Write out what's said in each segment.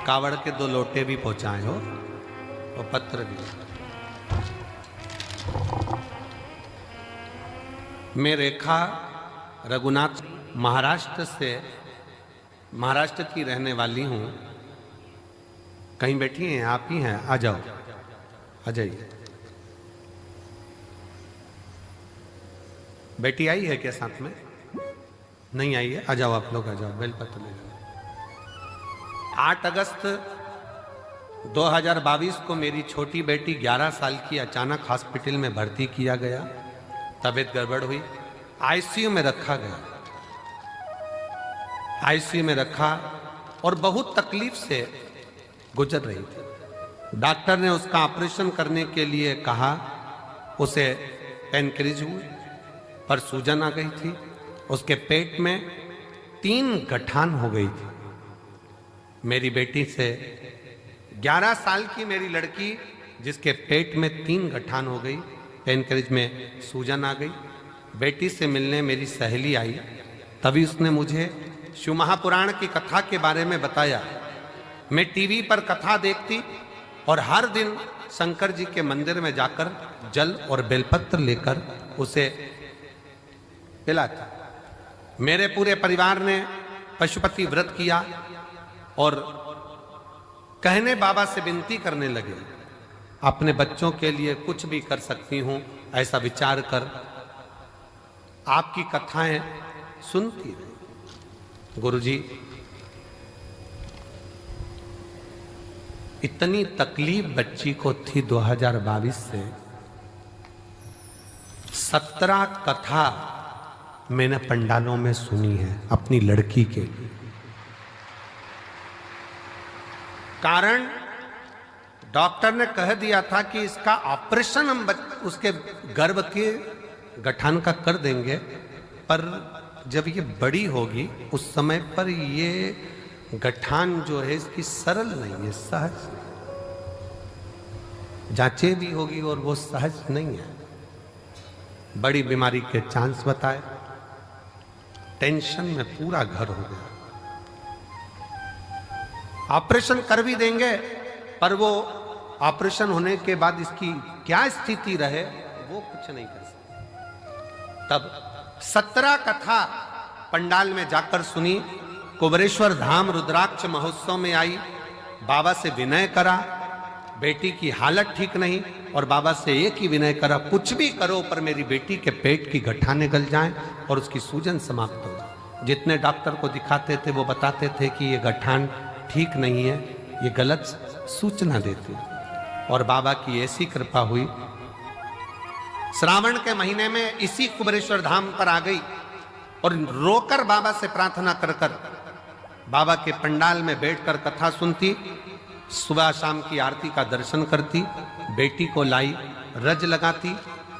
कावड़ के 2 लोटे भी पहुंचाए हो और पत्र भी। मैं रेखा रघुनाथ महाराष्ट्र की रहने वाली हूं। कहीं बैठी हैं? आप ही हैं? आ जाओ, आ जाइए। बेटी आई है क्या साथ में? नहीं आई है? आ जाओ आप लोग, आ जाओ, बेलपत्र ले जाओ। 8 अगस्त 2022 को मेरी छोटी बेटी 11 साल की अचानक हॉस्पिटल में भर्ती किया गया। तबीयत गड़बड़ हुई, आईसीयू में रखा गया। आईसीयू में रखा और बहुत तकलीफ से गुजर रही थी। डॉक्टर ने उसका ऑपरेशन करने के लिए कहा। उसे पेनक्रिज हुई पर सूजन आ गई थी। उसके पेट में 3 गठान हो गई थी। मेरी बेटी से 11 साल की मेरी लड़की जिसके पेट में 3 गठान हो गई, पेनक्रिज में सूजन आ गई। बेटी से मिलने मेरी सहेली आई, तभी उसने मुझे शिव महापुराण की कथा के बारे में बताया। मैं टीवी पर कथा देखती और हर दिन शंकर जी के मंदिर में जाकर जल और बेलपत्र लेकर उसे पिलाती। मेरे पूरे परिवार ने पशुपति व्रत किया और कहने बाबा से विनती करने लगे, अपने बच्चों के लिए कुछ भी कर सकती हूं ऐसा विचार कर आपकी कथाएं सुनती रही। गुरुजी, इतनी तकलीफ बच्ची को थी 2022 से। 17 कथा मैंने पंडालों में सुनी है अपनी लड़की के लिए। कारण डॉक्टर ने कह दिया था कि इसका ऑपरेशन हम उसके गर्भ के गठान का कर देंगे, पर जब ये बड़ी होगी उस समय पर ये गठान जो है इसकी सरल नहीं है, सहज जांचे भी होगी और वो सहज नहीं है। बड़ी बीमारी के चांस बताए। टेंशन में पूरा घर हो गया। ऑपरेशन कर भी देंगे पर वो ऑपरेशन होने के बाद इसकी क्या स्थिति रहे वो कुछ नहीं कर सकते। तब 17 कथा पंडाल में जाकर सुनी। कुबरेश्वर धाम रुद्राक्ष महोत्सव में आई, बाबा से विनय करा। बेटी की हालत ठीक नहीं और बाबा से एक ही विनय करा, कुछ भी करो पर मेरी बेटी के पेट की गठाने गल जाएं और उसकी सूजन समाप्त हो। जितने डॉक्टर को दिखाते थे वो बताते थे कि ये गठान ठीक नहीं है, ये गलत सूचना देती। और बाबा की ऐसी कृपा हुई, श्रावण के महीने में इसी कुबरेश्वर धाम पर आ गई और रोकर बाबा से प्रार्थना कर कर बाबा के पंडाल में बैठकर कथा सुनती। सुबह शाम की आरती का दर्शन करती। बेटी को लाई, रज लगाती,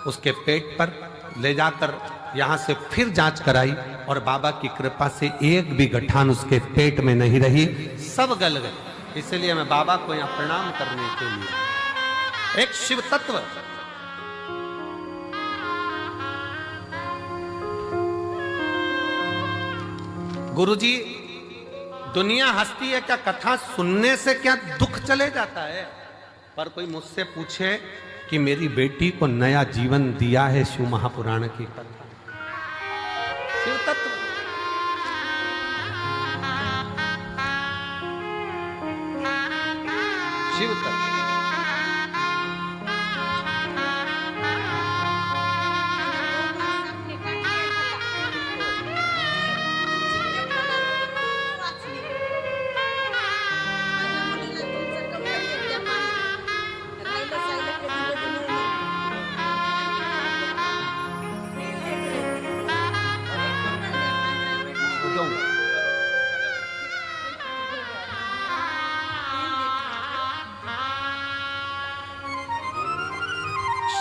उसके पेट पर ले जाकर यहाँ से फिर जांच कराई और बाबा की कृपा से एक भी गठान उसके पेट में नहीं रही, सब गल गए। इसलिए मैं बाबा को यहाँ प्रणाम करने के लिए एक शिव तत्व गुरुजी, दुनिया हंसती है क्या कथा सुनने से क्या दुख चले जाता है? पर कोई मुझसे पूछे कि मेरी बेटी को नया जीवन दिया है शिव महापुराण की कथा। शिव तत्व शिव तत्व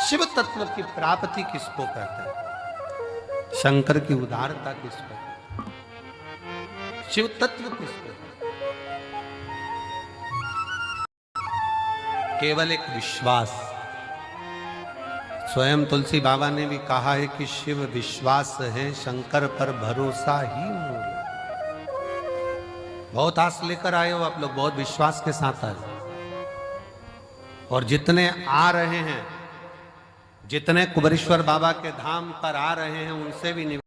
शिव तत्व की प्राप्ति किसको कहते हैं? शंकर की उदारता किसको? शिव तत्व किसको? केवल एक विश्वास। स्वयं तुलसी बाबा ने भी कहा है कि शिव विश्वास है, शंकर पर भरोसा ही मूल। बहुत आस लेकर आए हो आप लोग, बहुत विश्वास के साथ आए हो। और जितने आ रहे हैं, जितने कुबेरेश्वर बाबा के धाम पर आ रहे हैं, उनसे भी